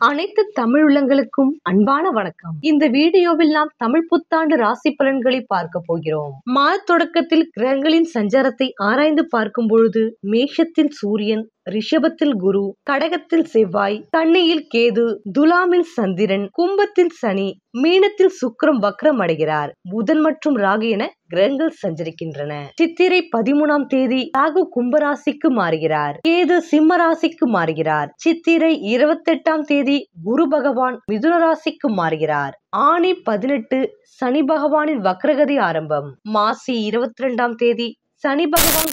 அனைத்து தமிழ் உள்ளங்களுக்கும் அன்பான வணக்கம். இந்த வீடியோவில் நாம் தமிழ் புத்தாண்டு ராசி பலன்களை பார்க்க போகிறோம். மாத தொடக்கத்தில் கிரகங்களின் சஞ்சாரத்தை ஆராய்ந்து பார்க்கும் பொழுது மேஷத்தில் சூரியன், ரிஷபத்தில் குரு, கடகத்தில் செவ்வாய், கன்னியில் கேது, துலாமில் சந்திரன், கும்பத்தில் சனி, மீனத்தில் சுக்கிரம் வக்ரம் அடைகிறார். புதன் மற்றும் ராகு என கிரகங்கள் சஞ்சரிக்கின்றன. சித்திரை 13ஆம் தேதி ராகு கும்பராசிக்கு மாறுகிறார். கேது சிம்ம ராசிக்கு மாறுகிறார். சித்திரை 28ஆம் தேதி குரு பகவான் மிதுன ராசிக்கு மாறுகிறார். ஆனி 18 சனி பகவானின் வக்ரகதி ஆரம்பம். மாசி 22ஆம் தேதி சனி பகவான்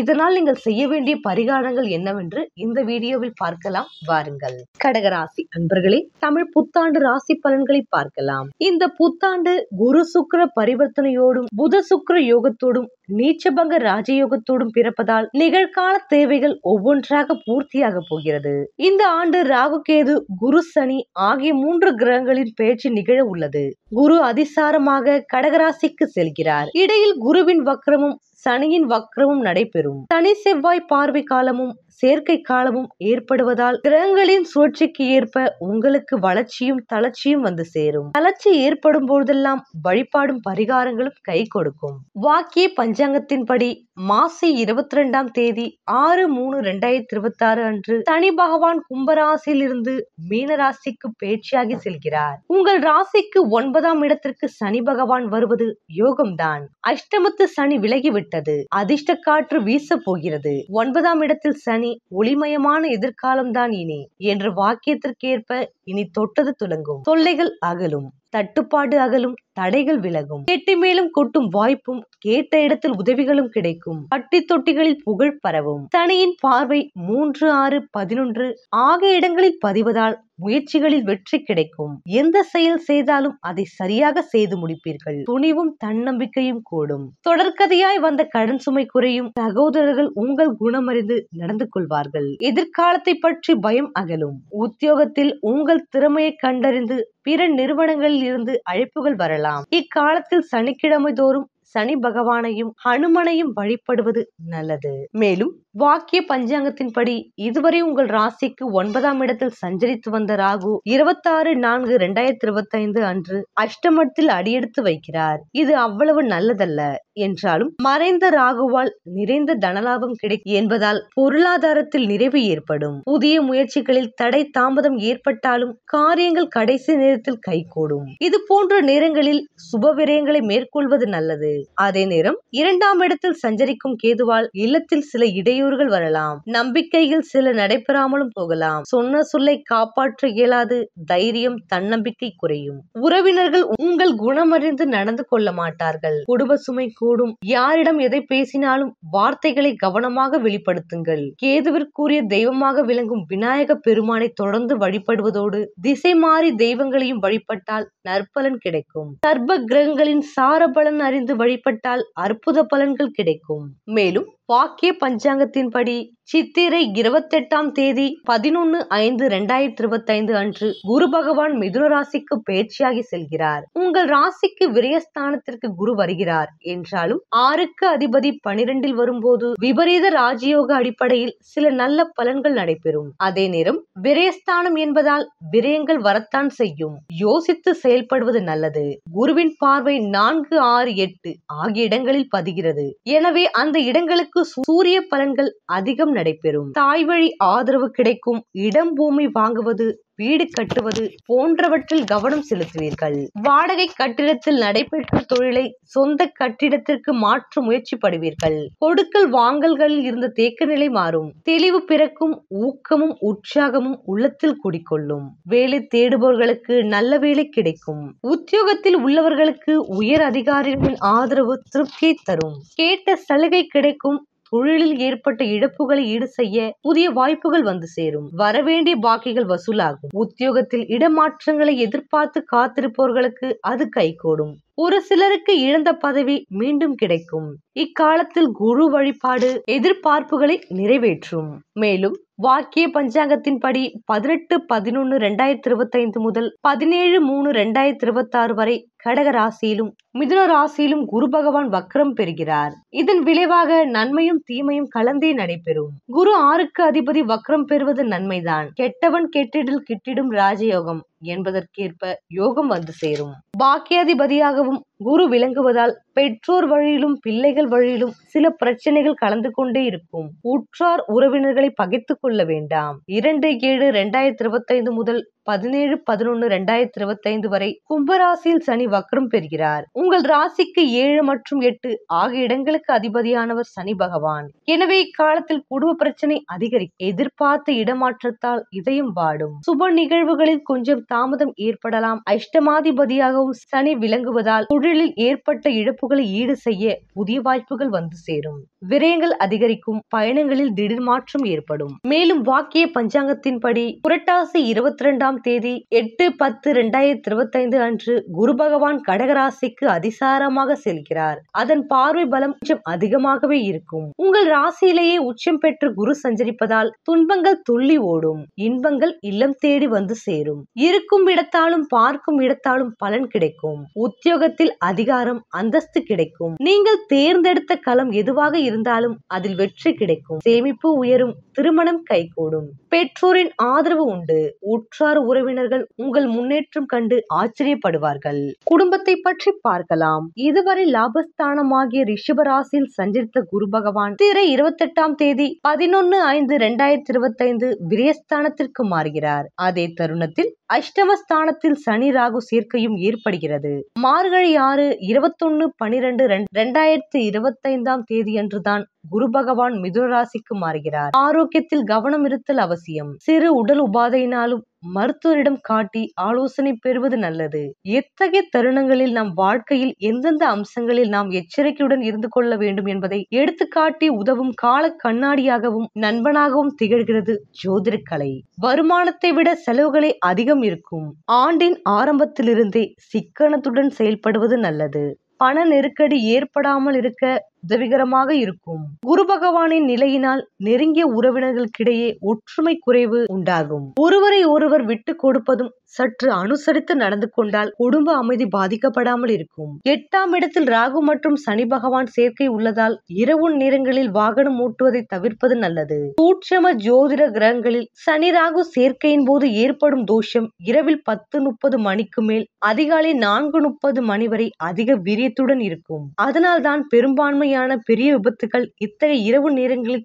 இதனால் நீங்கள் செய்ய வேண்டிய பரிகாரங்கள் என்னவென்று இந்த வீடியோவில் பார்க்கலாம். வாருங்கள். கடகராசி அன்பர்களே, தமிழ் புத்தாண்டு ராசி பலன்களை பார்க்கலாம். இந்த புத்தாண்டு குரு சுக்கிர பரிவர்த்தனையோடும் புத சுக்கிர யோகத்தோடும் நீச்சபங்க ராஜயோகத்தோடும் பிறப்பதால் நிகழ்கால தேவைகள் ஒவ்வொன்றாக பூர்த்தியாக போகிறது. இந்த ஆண்டு ராகு கேது குரு சனி ஆகிய 3 கிரகங்களின் பெயர்ச்சி நிகழ உள்ளது. குரு அதிசாரமாக கடகராசிக்கு செல்கிறார். இடையில் குருவின் வக்ரமும் சனியின் வக்ரமும் நடைபெறும். சனி செவ்வாய் பார்வை காலமும் சேர்க்கை காலமும் ஏற்படுவதால் கிரகங்களின் சுழற்சிக்கு ஏற்ப உங்களுக்கு வளர்ச்சியும் தளர்ச்சியும் வந்து சேரும். தளர்ச்சி ஏற்படும் போதெல்லாம் வழிபாடும் பரிகாரங்களும் கை கொடுக்கும். வாக்கிய பஞ்சாங்கத்தின்படி மாசி 22ஆம் தேதி 6/3/2026 அன்று சனி பகவான் கும்பராசியில் இருந்து மீனராசிக்கு பேச்சியாகி செல்கிறார். உங்கள் ராசிக்கு 9ஆம் இடத்திற்கு சனி பகவான் வருவது யோகம்தான். அஷ்டமத்து சனி விலகிவிட்டது. அதிர்ஷ்ட காற்று வீச போகிறது. 9ஆம் இடத்தில் சனி ஒளிமயமான எதிர்காலம்தான் இனி என்ற வாக்கியத்திற்கேற்ப இனி தொட்டது துலங்கும். தொல்லைகள் அகலும். தட்டுப்பாடு அகலும். தடைகள் விலகும். கெட்டி மேலும் கொட்டும் வாய்ப்பும் கேட்ட இடத்தில் உதவிகளும் கிடைக்கும். பட்டி தொட்டிகளில் புகழ் பரவும். சனியின் பார்வை 3, 6, 11 ஆகிய இடங்களில் பதிவதால் முயற்சிகளில் வெற்றி கிடைக்கும். எந்த செயல் செய்தாலும் அதை சரியாக செய்து முடிப்பீர்கள். துணிவும் தன்னம்பிக்கையும் கூடும். தொடர்கதையாய் வந்த கடன் சுமை குறையும். சகோதரர்கள் உங்கள் குணமறிந்து நடந்து கொள்வார்கள். எதிர்காலத்தை பற்றி பயம் அகலும். உத்தியோகத்தில் உங்கள் திறமையை கண்டறிந்து பிற நிறுவனங்களில் இருந்து அழைப்புகள் வரலாம். இக்காலத்தில் சனிக்கிழமை தோறும் சனி பகவானையும் ஹனுமனையும் வழிபடுவது நல்லது. மேலும் வாக்கிய பஞ்சாங்கத்தின்படி இதுவரை உங்கள் ராசிக்கு 9ஆம் இடத்தில் சஞ்சரித்து வந்த ராகு 26/4/2025 அன்று அஷ்டமத்தில் அடியெடுத்து வைக்கிறார். இது அவ்வளவு நல்லதல்ல என்றாலும் மறைந்த ராகுவால் நிறைந்த தனலாபம் கிடைக்கும் என்பதால் பொருளாதாரத்தில் நிறைவு ஏற்படும். புதிய முயற்சிகளில் தடை தாமதம் ஏற்பட்டாலும் காரியங்கள் கடைசி நேரத்தில் கைகூடும். இது போன்ற நேரங்களில் சுப விரயங்களை மேற்கொள்வது நல்லது. அதே நேரம் 2ஆம் இடத்தில் சஞ்சரிக்கும் கேதுவால் இல்லத்தில் சில இடையூறுகள் வரலாம். நம்பிக்கைகள் சில நடைபெறாமலும் போகலாம். சொன்ன சொல்லை காப்பாற்ற இயலாது. தைரியம் தன்னம்பிக்கை குறையும். உறவினர்கள் உங்கள் குணமறிந்து நடந்து கொள்ள மாட்டார்கள். குடும்ப சுமை கூடும். யாரிடம் எதை பேசினாலும் வார்த்தைகளை கவனமாக வெளிப்படுத்துங்கள். கேதுவிற்குரிய தெய்வமாக விளங்கும் விநாயக பெருமானை தொடர்ந்து வழிபடுவதோடு திசை மாறி தெய்வங்களையும் வழிபட்டால் நற்பலன் கிடைக்கும். சர்ப கிரகங்களின் சார பலன் அறிந்து வழிபட்டால் அற்புத பலன்கள் கிடைக்கும். மேலும் வாக்கிய பஞ்சாங்கத்தின்படி சித்திரை 28ஆம் தேதி 11/5/2025 அன்று குரு பகவான் மிதுன ராசிக்கு பேச்சியாகி செல்கிறார். உங்கள் ராசிக்கு விரயஸ்தானத்திற்கு குரு வருகிறார் என்றாலும் 6க்கு அதிபதி 12இல் வரும்போது விபரீத ராஜயோக அடிப்படையில் சில நல்ல பலன்கள் நடைபெறும். அதே நேரம் விரயஸ்தானம் என்பதால் விரயங்கள் வரத்தான் செய்யும். யோசித்து செயல்படுவது நல்லது. குருவின் பார்வை 4, 6, 8 ஆகிய இடங்களில் பதிகிறது. எனவே அந்த இடங்களுக்கு சூரிய பலன்கள் அதிகம் நடைபெறும். தாய் வழி ஆதரவு கிடைக்கும். இடம் பூமி வாங்குவது, வீடு கட்டுவது போன்றவற்றில் கவனம் செலுத்துவீர்கள். வாடகை கட்டிடத்தில் நடைபெற்ற தொழிலை சொந்த கட்டிடத்திற்கு மாற்ற முயற்சிப்படுவீர்கள். கொடுக்கல் வாங்கல்களில் இருந்த தேக்க நிலை மாறும். தெளிவு பிறக்கும். ஊக்கமும் உற்சாகமும் உள்ளத்தில் குடிக்கொள்ளும். வேலை தேடுபவர்களுக்கு நல்ல வேலை கிடைக்கும். உத்தியோகத்தில் உள்ளவர்களுக்கு உயர் அதிகாரிகளின் ஆதரவு திருப்தியை தரும். கேட்ட சலுகை கிடைக்கும். தொழிலில் ஏற்பட்ட இழப்புகளை ஈடு செய்ய புதிய வாய்ப்புகள் வந்து சேரும். வரவேண்டிய பாக்கிகள் வசூலாகும். உத்தியோகத்தில் இடமாற்றங்களை எதிர்பார்த்து காத்திருப்பவர்களுக்கு அது கைகூடும். ஒரு சிலருக்கு இழந்த பதவி மீண்டும் கிடைக்கும். இக்காலத்தில் குரு வழிபாடு எதிர்பார்ப்புகளை நிறைவேற்றும். மேலும் வாக்கிய பஞ்சாங்கத்தின்படி 18/11/2025 முதல் 17/3/2026 வரை கடக ராசியிலும் மிதுன ராசியிலும் குரு பகவான் வக்ரம் பெறுகிறார். இதன் விளைவாக நன்மையும் தீமையும் கலந்தே நடைபெறும். குரு 6க்கு அதிபதி வக்ரம் பெறுவது நன்மைதான். கெட்டவன் கெட்டிடில் கிட்டிடும் ராஜயோகம் என்பதற்கேற்ப யோகம் வந்து சேரும். பாக்கியாதிபதியாகவும் குரு விளங்குவதால் பெற்றோர் வழியிலும் பிள்ளைகள் வழியிலும் சில பிரச்சனைகள் கலந்து கொண்டே இருக்கும். உற்றார் உறவினர்களை பகைத்துக் கொள்ள வேண்டாம். 2/7/2025 முதல் 17/11/2025 வரை கும்பராசியில் சனி வக்ரம் பெறுகிறார். உங்கள் ராசிக்கு 7 மற்றும் 8 ஆகிய இடங்களுக்கு அதிபதியானவர் சனி பகவான். எனவே இக்காலத்தில் குடும்ப பிரச்சனை அதிகரிக்கும். எதிர்பார்த்த இடமாற்றத்தால் இதயம் வாடும். சுப நிகழ்வுகளில் கொஞ்சம் தாமதம் ஏற்படலாம். அஷ்டமாதிபதியாகவும் சனி விளங்குவதால் தொழிலில் ஏற்பட்ட இழப்புகளை ஈடு செய்ய புதிய வாய்ப்புகள் வந்து சேரும். விரயங்கள் அதிகரிக்கும். பயணங்களில் திடீர் மாற்றம் ஏற்படும். மேலும் வாக்கிய பஞ்சாங்கத்தின்படி புரட்டாசி 22ஆம் தேதி 8/10/2025 அன்று குரு பகவான் கடகராசிக்கு அதிசாரமாக செல்கிறார். அதன் பார்வை பலம் கொஞ்சம் அதிகமாகவே இருக்கும். உங்கள் ராசியிலேயே உச்சம் பெற்று குரு சஞ்சரிப்பதால் துன்பங்கள் துள்ளி ஓடும். இன்பங்கள் இல்லம் தேடி வந்து சேரும். இருக்கும் இடத்தாலும் பார்க்கும் இடத்தாலும் பலன் கிடைக்கும். உத்தியோகத்தில் அதிகாரம் அந்தஸ்து கிடைக்கும். நீங்கள் தேர்ந்தெடுத்த களம் எதுவாக இருந்தாலும் அதில் வெற்றி கிடைக்கும். சேமிப்பு உயரும். திருமணம் கைகூடும். பெற்றோரின் ஆதரவு உண்டு. உற்றார் உறவினர்கள் உங்கள் முன்னேற்றம் கண்டு ஆச்சரியப்படுவார்கள். குடும்பத்தை பற்றி பார்க்கலாம். இதுவரை லாபஸ்தானமாகிய ரிஷபராசியில் சஞ்சரித்த குரு பகவான் 28ஆம் தேதி 11/5/2025 விரயஸ்தானத்திற்கு மாறுகிறார். அதே தருணத்தில் அஷ்டமஸ்தானத்தில் சனி ராகு சேர்க்கையும் ஏற்படுகிறது. மார்கழி 6/21/12/2025 தேதியன்றுதான் குரு பகவான் மிதுன ராசிக்கு மாறுகிறார். ஆரோக்கியத்தில் கவனம் இருத்தல் அவசியம். சிறு உடல் உபாதையினாலும் மருத்துவரிடம் காட்டி ஆலோசனை பெறுவது நல்லது. எத்தகைய தருணங்களில் நம் வாழ்க்கையில் எந்தெந்த அம்சங்களில் நாம் எச்சரிக்கையுடன் இருந்து கொள்ள வேண்டும் என்பதை எடுத்துக்காட்டி உதவும் கால கண்ணாடியாகவும் நண்பனாகவும் திகழ்கிறது ஜோதிட கலை. வருமானத்தை விட செலவுகளே அதிகம் இருக்கும். ஆண்டின் ஆரம்பத்திலிருந்தே சிக்கனத்துடன் செயல்படுவது நல்லது. பண நெருக்கடி ஏற்படாமல் இருக்க உதவிகரமாக இருக்கும். குரு பகவானின் நிலையினால் நெருங்கிய உறவினர்களுக்கிடையே ஒற்றுமை குறைவு உண்டாகும். ஒருவரை ஒருவர் விட்டு கொடுப்பதும் சற்று அனுசரித்து நடந்து கொண்டால் குடும்ப அமைதி பாதிக்கப்படாமல் இருக்கும். 8ஆம் இடத்தில் ராகு மற்றும் சனி பகவான் சேர்க்கை உள்ளதால் இரவு நேரங்களில் வாகனம் ஓட்டுவதை தவிர்ப்பது நல்லது. சூட்சம ஜோதிட கிரகங்களில் சனி ராகு சேர்க்கையின் போது ஏற்படும் தோஷம் இரவில் 10:30 மணிக்கு மேல் அதிகாலை 4:30 மணி வரை அதிக வீரியத்துடன் இருக்கும். அதனால்தான் பெரும்பான்மை பெரிய விபத்துகள் இத்தகைய இரவு நேரங்களில்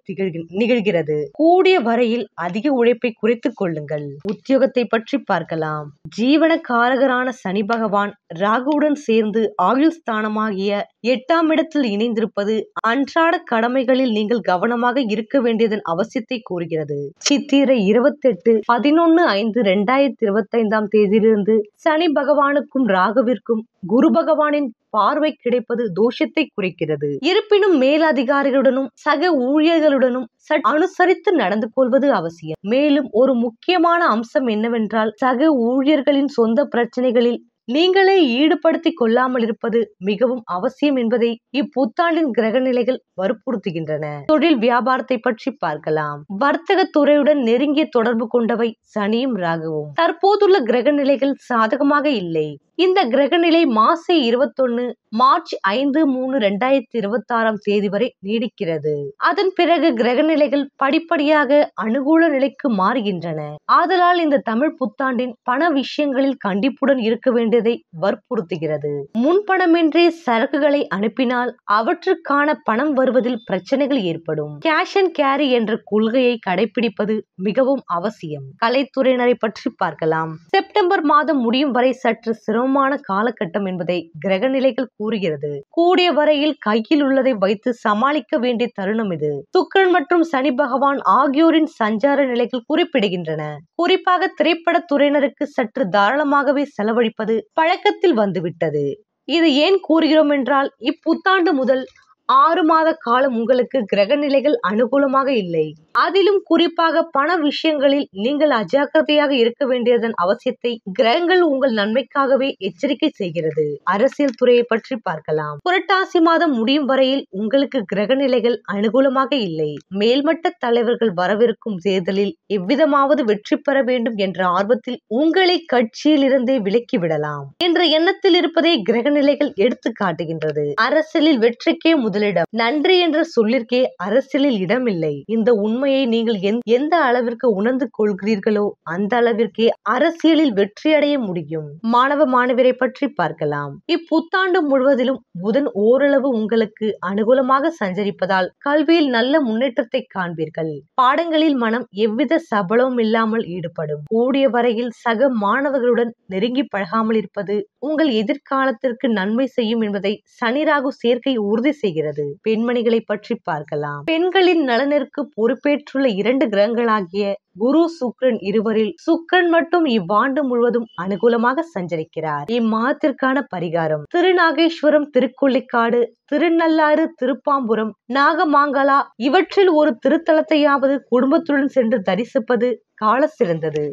நிகழ்கிறது. கூடிய வரையில் அதிக உழைப்பை குறைத்துக் கொள்ளுங்கள். உத்தியோகத்தை பற்றி பார்க்கலாம். ஜீவன காரகரான சனி பகவான் ராகுவுடன் சேர்ந்து ஆயுள் ஸ்தானமாகிய 8ஆம் இடத்தில் இணைந்திருப்பது அன்றாட கடமைகளில் நீங்கள் கவனமாக இருக்க வேண்டியதன் அவசியத்தை கூறுகிறது. சித்திரை 28/11/2025 தேதியிலிருந்து சனி பகவானுக்கும் ராகுவிற்கும் குரு பகவானின் பார்வை கிடைப்பது தோஷத்தை குறைக்கிறது. இருப்பினும் மேலதிகாரிகளுடனும் சக ஊழியர்களுடனும் அனுசரித்து நடந்து கொள்வது அவசியம். மேலும் ஒரு முக்கியமான அம்சம் என்னவென்றால் சக ஊழியர்களின் சொந்த பிரச்சனைகளில் நீங்களே ஈடுபடுத்திக் கொள்ளாமல் இருப்பது மிகவும் அவசியம் என்பதை இப்புத்தாண்டின் கிரக நிலைகள் வற்புறுத்துகின்றன. தொழில் வியாபாரத்தை பற்றி பார்க்கலாம். வர்த்தக துறையுடன் நெருங்கிய தொடர்பு கொண்டவை சனியும் ராகுவும். தற்போதுள்ள கிரக நிலைகள் சாதகமாக இல்லை. இந்த கிரகநிலை மாசி 21 மார்ச் 5/3/2026 தேதி வரை நீடிக்கிறது. அதன் பிறகு கிரகநிலைகள் படிப்படியாக அனுகூல நிலைக்கு மாறுகின்றன. ஆதலால் இந்த தமிழ் புத்தாண்டின் பண விஷயங்களில் கண்டிப்புடன் இருக்க வேண்டியதை வற்புறுத்துகிறது. முன்பணமின்றி சரக்குகளை அனுப்பினால் அவற்றுக்கான பணம் வருவதில் பிரச்சனைகள் ஏற்படும். கேஷ் அண்ட் கேரி என்ற கொள்கையை கடைபிடிப்பது மிகவும் அவசியம். கலைத்துறையினரை பற்றி பார்க்கலாம். செப்டம்பர் மாதம் முடியும் வரை சற்று சிரமமான காலகட்டம் என்பதை கிரகநிலைகள் கூறுகிறது. கூடிய வரையில் கையில் உள்ளதை வைத்து சமாளிக்க வேண்டிய தருணம் இது. சுக்கிரன் மற்றும் சனி பகவான் ஆகியோரின் சஞ்சார நிலைகள் குறிப்பிடுகின்றன. குறிப்பாக திரைப்பட துறையினருக்கு சற்று தாராளமாகவே செலவழிப்பது பழக்கத்தில் வந்துவிட்டது. இது ஏன் கூறுகிறோம் என்றால் இப்புத்தாண்டு முதல் 6 மாத காலம் உங்களுக்கு கிரக நிலைகள் அனுகூலமாக இல்லை. அதிலும் குறிப்பாக பண விஷயங்களில் நீங்கள் அஜாக்கிரதையாக இருக்க வேண்டியதன் அவசியத்தை கிரகங்கள் உங்கள் நன்மைக்காகவே எச்சரிக்கை செய்கிறது. அரசியல் துறையை பற்றி பார்க்கலாம். புரட்டாசி மாதம் முடியும் வரையில் உங்களுக்கு கிரக நிலைகள் அனுகூலமாக இல்லை. மேல்மட்ட தலைவர்கள் வரவிருக்கும் தேர்தலில் எவ்விதமாவது வெற்றி பெற வேண்டும் என்ற ஆர்வத்தில் உங்களை கட்சியில் இருந்தே விலக்கிவிடலாம் என்ற எண்ணத்தில் இருப்பதை கிரக நிலைகள் எடுத்து காட்டுகின்றது. அரசியலில் வெற்றிக்கே முதலிடம், நன்றி என்ற சொல்லிற்கே அரசியலில் இடமில்லை. இந்த உண்மையை நீங்கள் எந்த அளவிற்கு உணர்ந்து கொள்கிறீர்களோ அந்த அளவிற்கே அரசியலில் வெற்றி அடைய முடியும். மாணவ மாணவியரை பற்றி பார்க்கலாம். இப்புத்தாண்டு முழுவதிலும் புதன் ஓரளவு உங்களுக்கு அனுகூலமாக சஞ்சரிப்பதால் கல்வியில் நல்ல முன்னேற்றத்தை காண்பீர்கள். பாடங்களில் மனம் எவ்வித சபலமும் இல்லாமல் ஈடுபடும். கூடிய வரையில் சக மாணவர்களுடன் நெருங்கி பழகாமல் இருப்பது உங்கள் எதிர்காலத்திற்கு நன்மை செய்யும் என்பதை சனி ராகு சேர்க்கை உறுதி செய்கிறது. பெண்மணிகளை பற்றி பார்க்கலாம். பெண்களின் நலனிற்கு பொறுப்பேற்றுள்ள 2 கிரகங்களாகிய குரு சுக்கிரன் இருவரில் சுக்கிரன் மட்டும் இவ்வாண்டு முழுவதும் அனுகூலமாக சஞ்சரிக்கிறார். இம்மாதத்திற்கான பரிகாரம்: திருநாகேஸ்வரம், திருக்கொள்ளிக்காடு, திருநள்ளாறு, திருப்பாம்புரம், நாகமாங்கலா இவற்றில் ஒரு திருத்தலத்தையாவது குடும்பத்துடன் சென்று தரிசிப்பது கால சிறந்தது.